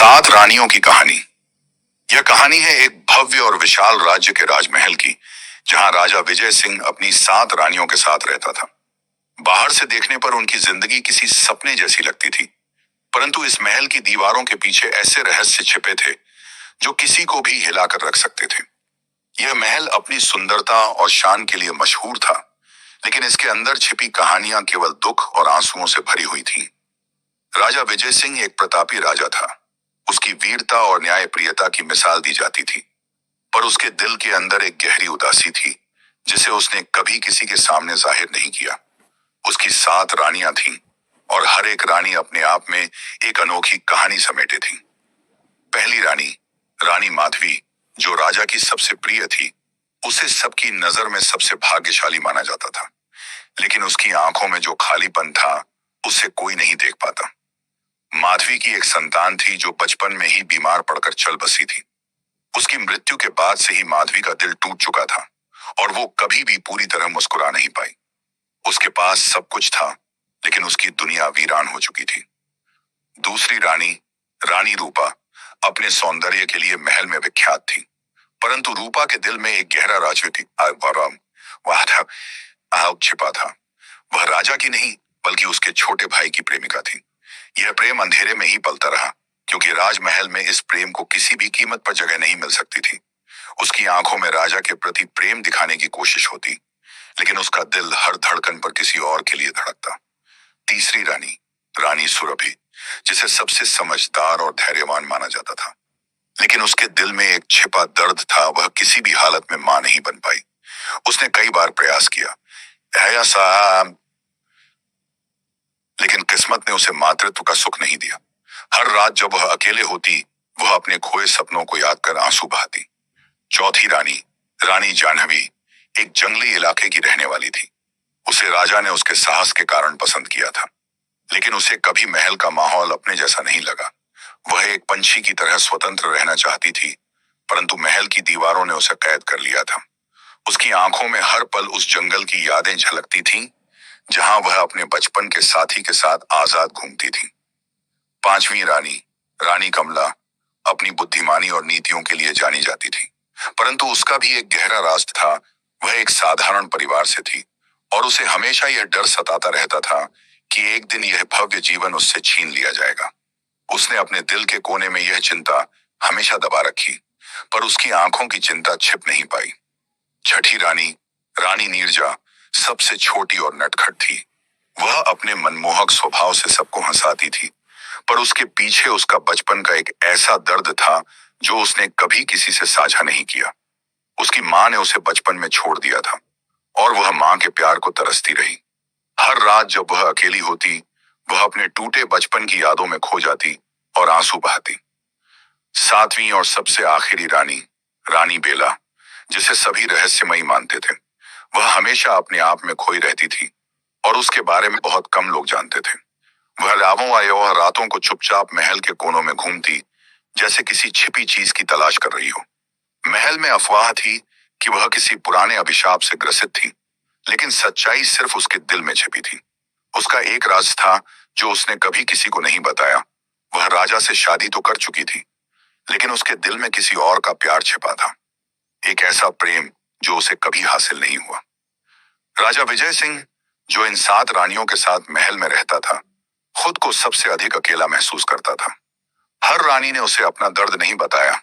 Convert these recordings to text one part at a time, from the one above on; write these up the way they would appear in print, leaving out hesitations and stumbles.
सात रानियों की कहानी। यह कहानी है एक भव्य और विशाल राज्य के राजमहल की, जहां राजा विजय सिंह अपनी सात रानियों के साथ रहता था। बाहर से देखने पर उनकी जिंदगी किसी सपने जैसी लगती थी, परंतु इस महल की दीवारों के पीछे ऐसे रहस्य छिपे थे जो किसी को भी हिलाकर रख सकते थे। यह महल अपनी सुंदरता और शान के लिए मशहूर था, लेकिन इसके अंदर छिपी कहानियां केवल दुख और आंसुओं से भरी हुई थीं। राजा विजय सिंह एक प्रतापी राजा था। उसकी वीरता और न्यायप्रियता की मिसाल दी जाती थी, पर उसके दिल के अंदर एक गहरी उदासी थी, जिसे उसने कभी किसी के सामने जाहिर नहीं किया। उसकी सात रानियां थीं, और हर एक रानी अपने आप में एक अनोखी कहानी समेटे थी। पहली रानी, रानी माधवी, जो राजा की सबसे प्रिय थी, उसे सबकी नजर में सबसे भाग्यशाली माना जाता था। लेकिन उसकी आंखों में जो खालीपन था, उसे कोई नहीं देख पाता। माधवी की एक संतान थी जो बचपन में ही बीमार पड़कर चल बसी थी। उसकी मृत्यु के बाद से ही माधवी का दिल टूट चुका था, और वो कभी भी पूरी तरह मुस्कुरा नहीं पाई। उसके पास सब कुछ था, लेकिन उसकी दुनिया वीरान हो चुकी थी। दूसरी रानी, रानी रूपा, अपने सौंदर्य के लिए महल में विख्यात थी, परंतु रूपा के दिल में एक गहरा राजनीतिक छिपा था। वह राजा की नहीं, बल्कि उसके छोटे भाई की प्रेमिका थी। यह प्रेम अंधेरे में ही पलता रहा, क्योंकि राजमहल में इस प्रेम को किसी भी कीमत पर जगह नहीं मिल सकती थी। उसकी आंखों में राजा के प्रति प्रेम दिखाने की कोशिश होती, लेकिन उसका दिल हर धड़कन पर किसी और के लिए धड़कता। तीसरी रानी, रानी सुरभि, जिसे सबसे समझदार और धैर्यवान माना जाता था, लेकिन उसके दिल में एक छिपा दर्द था। वह किसी भी हालत में मां नहीं बन पाई। उसने कई बार प्रयास किया, साहब, लेकिन किस्मत ने उसे मातृत्व का सुख नहीं दिया। हर रात जब वह अकेले होती, वह अपने खोए सपनों को याद कर आंसू बहाती। चौथी रानी, रानी जाह्नवी, एक जंगली इलाके की रहने वाली थी। उसे राजा ने उसके साहस के कारण पसंद किया था, लेकिन उसे कभी महल का माहौल अपने जैसा नहीं लगा। वह एक पंछी की तरह स्वतंत्र रहना चाहती थी, परंतु महल की दीवारों ने उसे कैद कर लिया था। उसकी आंखों में हर पल उस जंगल की यादें झलकती थीं, जहां वह अपने बचपन के साथी के साथ आजाद घूमती थी। पांचवी रानी, रानी कमला, अपनी बुद्धिमानी और नीतियों के लिए जानी जाती थी, परंतु उसका भी एक गहरा राज था। वह एक साधारण परिवार से थी, और उसे हमेशा यह डर सताता रहता था कि एक दिन यह भव्य जीवन उससे छीन लिया जाएगा। उसने अपने दिल के कोने में यह चिंता हमेशा दबा रखी, पर उसकी आंखों की चिंता छिप नहीं पाई। छठी रानी, रानी नीरजा, सबसे छोटी और नटखट थी। वह अपने मनमोहक स्वभाव से सबको हंसाती थी, पर उसके पीछे उसका बचपन का एक ऐसा दर्द था जो उसने कभी किसी से साझा नहीं किया। उसकी मां ने उसे बचपन में छोड़ दिया था, और वह मां के प्यार को तरसती रही। हर रात जब वह अकेली होती, वह अपने टूटे बचपन की यादों में खो जाती और आंसू बहाती। सातवीं और सबसे आखिरी रानी, रानी बेला, जिसे सभी रहस्यमयी मानते थे। वह हमेशा अपने आप में खोई रहती थी, और उसके बारे में बहुत कम लोग जानते थे। वह रातों को चुपचाप महल के कोनों में घूमती, जैसे किसी छिपी चीज की तलाश कर रही हो। महल में अफवाह थी कि वह किसी पुराने अभिशाप से ग्रसित थी, लेकिन सच्चाई सिर्फ उसके दिल में छिपी थी। उसका एक राज था जो उसने कभी किसी को नहीं बताया। वह राजा से शादी तो कर चुकी थी, लेकिन उसके दिल में किसी और का प्यार छिपा था, एक ऐसा प्रेम जो उसे कभी हासिल नहीं हुआ। राजा विजय सिंह, जो इन सात रानियों के साथ महल में रहता था, खुद को सबसे अधिक अकेला महसूस करता था। हर रानी ने उसे अपना दर्द नहीं बताया,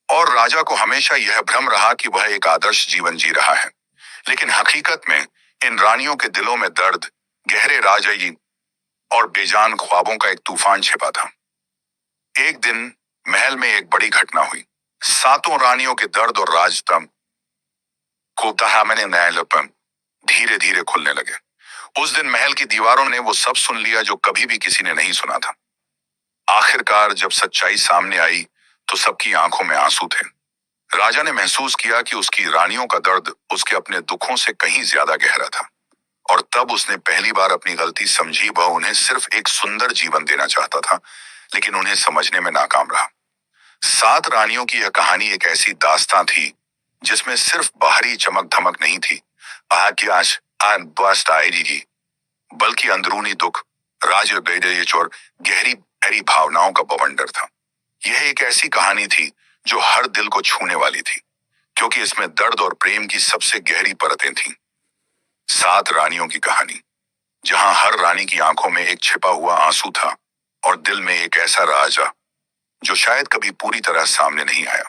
और राजा को हमेशा यह भ्रम रहा कि वह एक आदर्श जीवन जी रहा है। लेकिन हकीकत में इन रानियों के दिलों में दर्द, गहरे राजई और बेजान ख्वाबों का एक तूफान छिपा था। एक दिन महल में एक बड़ी घटना हुई। सातों रानियों के दर्द और राजतम को न्यायलपन धीरे धीरे खुलने लगे। उस दिन महल की दीवारों ने वो सब सुन लिया जो कभी भी किसी ने नहीं सुना था। आखिरकार जब सच्चाई सामने आई, तो सबकी आंखों में आंसू थे। राजा ने महसूस किया कि उसकी रानियों का दर्द उसके अपने दुखों से कहीं ज्यादा गहरा था, और तब उसने पहली बार अपनी गलती समझी। वह उन्हें सिर्फ एक सुंदर जीवन देना चाहता था, लेकिन उन्हें समझने में नाकाम रहा। सात रानियों की यह कहानी एक ऐसी दास्तां थी जिसमें सिर्फ बाहरी चमक धमक नहीं थी, बल्कि अंदरूनी दुख, राज और गहरी गहरी भावनाओं का बवंडर था। यह एक ऐसी कहानी थी जो हर दिल को छूने वाली थी, क्योंकि इसमें दर्द और प्रेम की सबसे गहरी परतें थीं। 7 रानियों की कहानी, जहां हर रानी की आंखों में एक छिपा हुआ आंसू था और दिल में एक ऐसा राजा जो शायद कभी पूरी तरह सामने नहीं आया।